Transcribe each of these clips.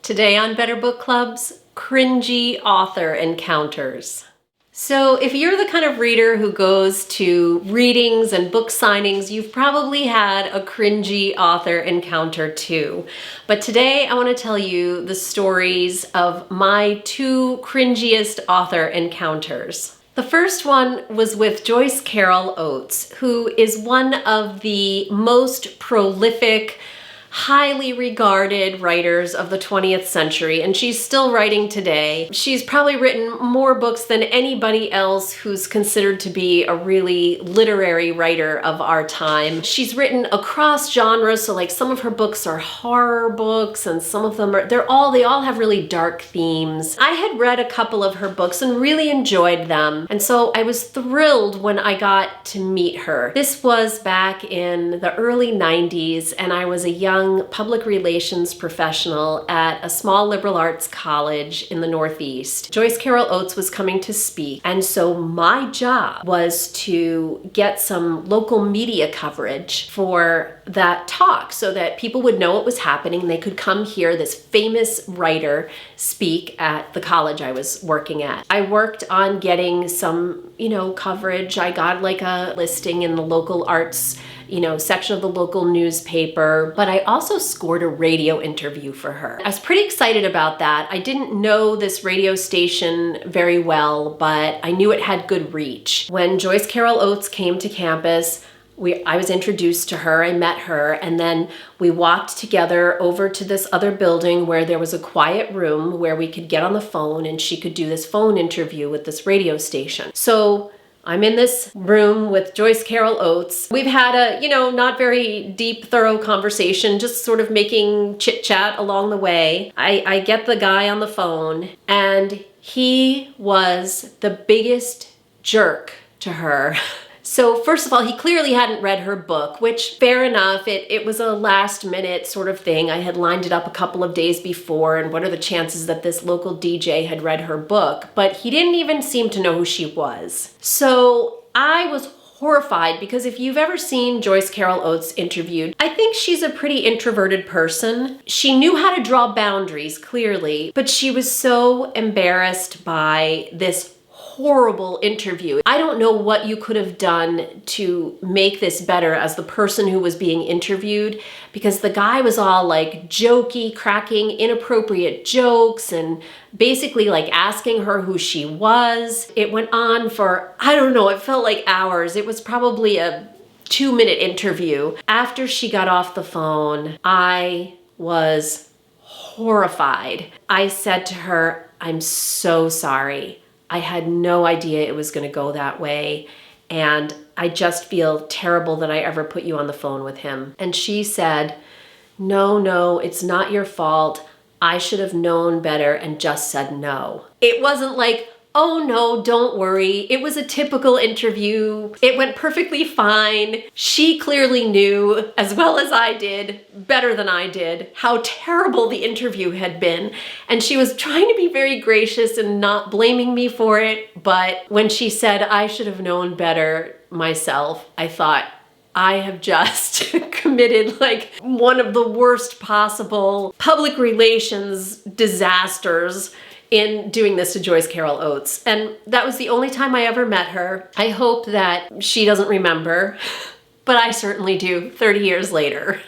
Today on Better Book Club's Cringey Author Encounters. So if you're the kind of reader who goes to readings and book signings, you've probably had a cringy author encounter too. But today I want to tell you the stories of my two cringiest author encounters. The first one was with Joyce Carol Oates, who is one of the most prolific, highly regarded writers of the 20th century, and she's still writing today. She's probably written more books than anybody else who's considered to be a really literary writer of our time. She's written across genres, so like some of her books are horror books and some of them are, they all have really dark themes. I had read a couple of her books and really enjoyed them, and so I was thrilled when I got to meet her. This was back in the early 90s, and I was a young public relations professional at a small liberal arts college in the Northeast. Joyce Carol Oates was coming to speak, and so my job was to get some local media coverage for that talk so that people would know what was happening. They could come hear this famous writer speak at the college I was working at. I worked on getting some, coverage. I got like a listing in the local arts section of the local newspaper, but I also scored a radio interview for her. I was pretty excited about that. I didn't know this radio station very well, but I knew it had good reach. When Joyce Carol Oates came to campus, I was introduced to her, I met her, and then we walked together over to this other building where there was a quiet room where we could get on the phone and she could do this phone interview with this radio station. So I'm in this room with Joyce Carol Oates. We've had a, not very deep, thorough conversation, just sort of making chit chat along the way. I get the guy on the phone, and he was the biggest jerk to her. So first of all, he clearly hadn't read her book, which fair enough, it was a last minute sort of thing. I had lined it up a couple of days before, and what are the chances that this local DJ had read her book? But he didn't even seem to know who she was. So I was horrified, because if you've ever seen Joyce Carol Oates interviewed, I think she's a pretty introverted person. She knew how to draw boundaries, clearly, but she was so embarrassed by this horrible interview. I don't know what you could have done to make this better as the person who was being interviewed, because the guy was all like jokey, cracking inappropriate jokes and basically like asking her who she was. It went on for, I don't know, it felt like hours. It was probably a 2-minute interview. After she got off the phone, I was horrified. I said to her, "I'm so sorry. I had no idea it was going to go that way, and I just feel terrible that I ever put you on the phone with him." And she said, No, it's not your fault. I should have known better and just said no." It wasn't like, "Oh no, don't worry. It was a typical interview. It went perfectly fine." She clearly knew, as well as I did, better than I did, how terrible the interview had been. And she was trying to be very gracious and not blaming me for it. But when she said, "I should have known better myself," I thought, I have just committed like one of the worst possible public relations disasters in doing this to Joyce Carol Oates. And that was the only time I ever met her. I hope that she doesn't remember, but I certainly do 30 years later.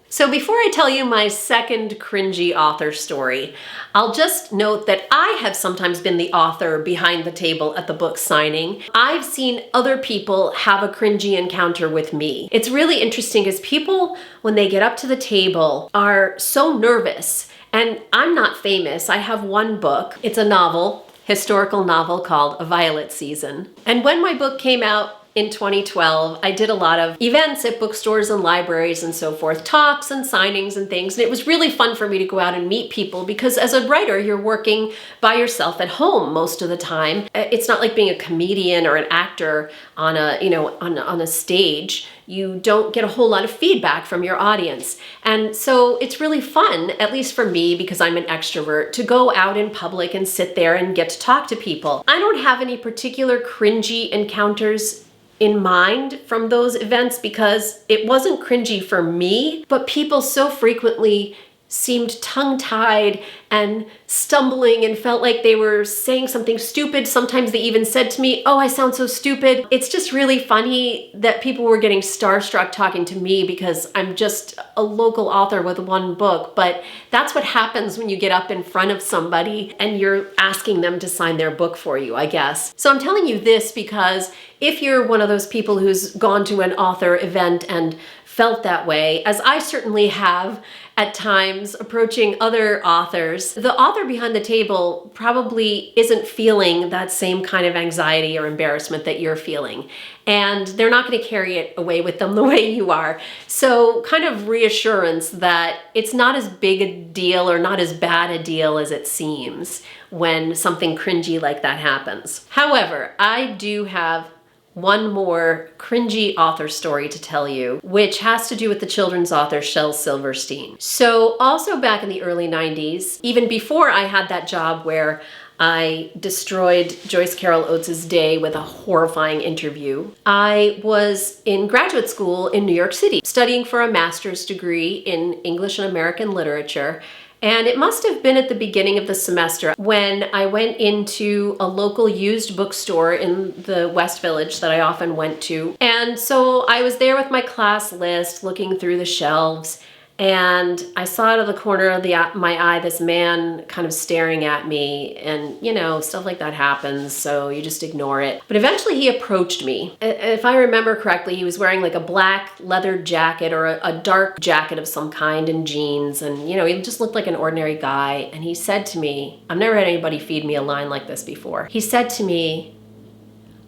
So before I tell you my second cringy author story, I'll just note that I have sometimes been the author behind the table at the book signing. I've seen other people have a cringy encounter with me. It's really interesting because people, when they get up to the table, are so nervous. And I'm not famous. I have one book. It's a novel, historical novel called A Violet Season. And when my book came out in 2012, I did a lot of events at bookstores and libraries and so forth, talks and signings and things. And it was really fun for me to go out and meet people, because as a writer, you're working by yourself at home most of the time. It's not like being a comedian or an actor on a stage. You don't get a whole lot of feedback from your audience. And so it's really fun, at least for me, because I'm an extrovert, to go out in public and sit there and get to talk to people. I don't have any particular cringy encounters in mind from those events, because it wasn't cringy for me, but people so frequently seemed tongue-tied and stumbling and felt like they were saying something stupid. Sometimes they even said to me, "Oh, I sound so stupid." It's just really funny that people were getting starstruck talking to me because I'm just a local author with one book. But that's what happens when you get up in front of somebody and you're asking them to sign their book for you, I guess. So I'm telling you this because if you're one of those people who's gone to an author event and felt that way, as I certainly have at times approaching other authors, the author behind the table probably isn't feeling that same kind of anxiety or embarrassment that you're feeling. And they're not going to carry it away with them the way you are. So kind of reassurance that it's not as big a deal or not as bad a deal as it seems when something cringy like that happens. However, I do have one more cringy author story to tell you, which has to do with the children's author Shel Silverstein. So also back in the early 90s, even before I had that job where I destroyed Joyce Carol Oates' day with a horrifying interview, I was in graduate school in New York City studying for a master's degree in English and American literature. And it must have been at the beginning of the semester when I went into a local used bookstore in the West Village that I often went to. And so I was there with my class list looking through the shelves, and I saw out of the corner of my eye this man kind of staring at me, and you know, stuff like that happens, so you just ignore it. But eventually he approached me. If I remember correctly, he was wearing like a black leather jacket or a dark jacket of some kind and jeans, and you know, he just looked like an ordinary guy. And he said to me, I've never had anybody feed me a line like this before. He said to me,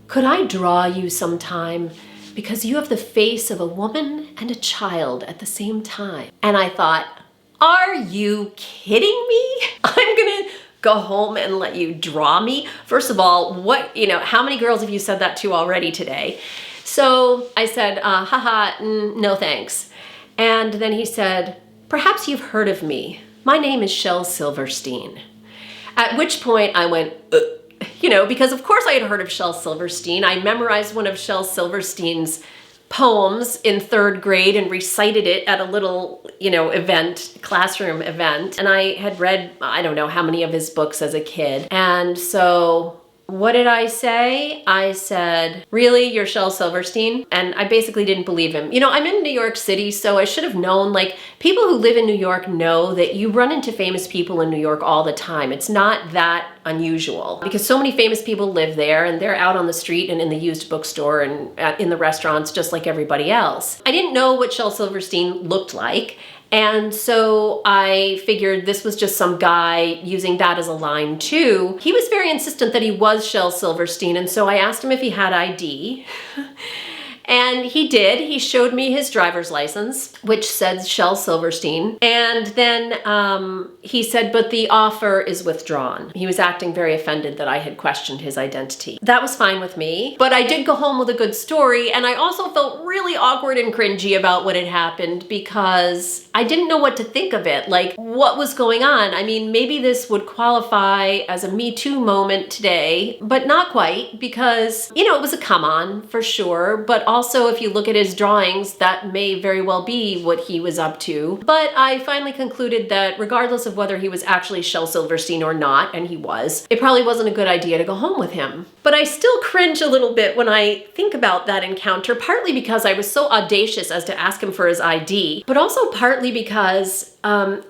"Could I draw you sometime? Because you have the face of a woman and a child at the same time." And I thought, are you kidding me? I'm gonna go home and let you draw me? First of all, how many girls have you said that to already today? So I said, haha, no thanks. And then he said, "Perhaps you've heard of me. My name is Shel Silverstein." At which point I went, because of course I had heard of Shel Silverstein. I memorized one of Shel Silverstein's poems in 3rd grade and recited it at a little, classroom event. And I had read, I don't know how many of his books as a kid. And so what did I say? I said, "Really, you're Shel Silverstein?" And I basically didn't believe him. I'm in New York City, so I should have known, people who live in New York know that you run into famous people in New York all the time. It's not that unusual because so many famous people live there and they're out on the street and in the used bookstore and in the restaurants just like everybody else. I didn't know what Shel Silverstein looked like. And so I figured this was just some guy using that as a line too. He was very insistent that he was Shel Silverstein, and so I asked him if he had ID. And he did. He showed me his driver's license, which said Shel Silverstein. And then he said, "But the offer is withdrawn." He was acting very offended that I had questioned his identity. That was fine with me, but I did go home with a good story, and I also felt really awkward and cringy about what had happened because I didn't know what to think of it. What was going on? I mean, maybe this would qualify as a Me Too moment today, but not quite because, it was a come on for sure, but also if you look at his drawings, that may very well be what he was up to. But I finally concluded that regardless of whether he was actually Shel Silverstein or not, and he was, it probably wasn't a good idea to go home with him. But I still cringe a little bit when I think about that encounter, partly because I was so audacious as to ask him for his ID, but also partly because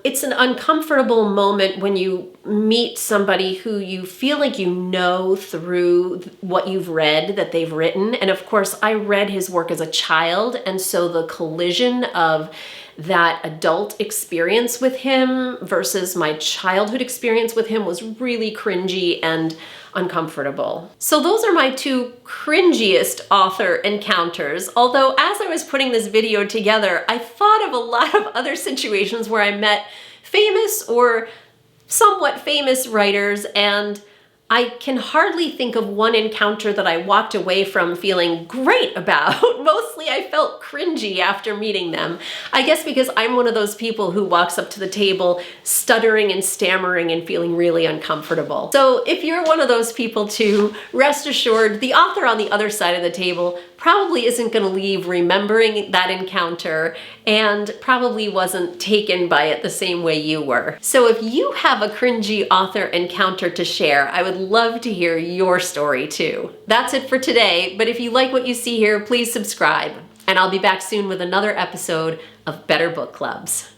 it's an uncomfortable moment when you meet somebody who you feel like you know through what you've read that they've written. And of course, I read his work as a child, and so the collision of that adult experience with him versus my childhood experience with him was really cringy and uncomfortable. So those are my 2 cringiest author encounters. Although as I was putting this video together, I thought of a lot of other situations where I met famous or somewhat famous writers, and I can hardly think of one encounter that I walked away from feeling great about. Mostly I felt cringy after meeting them. I guess because I'm one of those people who walks up to the table stuttering and stammering and feeling really uncomfortable. So if you're one of those people too, rest assured the author on the other side of the table probably isn't going to leave remembering that encounter and probably wasn't taken by it the same way you were. So if you have a cringy author encounter to share, I would love to hear your story too. That's it for today, but if you like what you see here, please subscribe, and I'll be back soon with another episode of Better Book Clubs.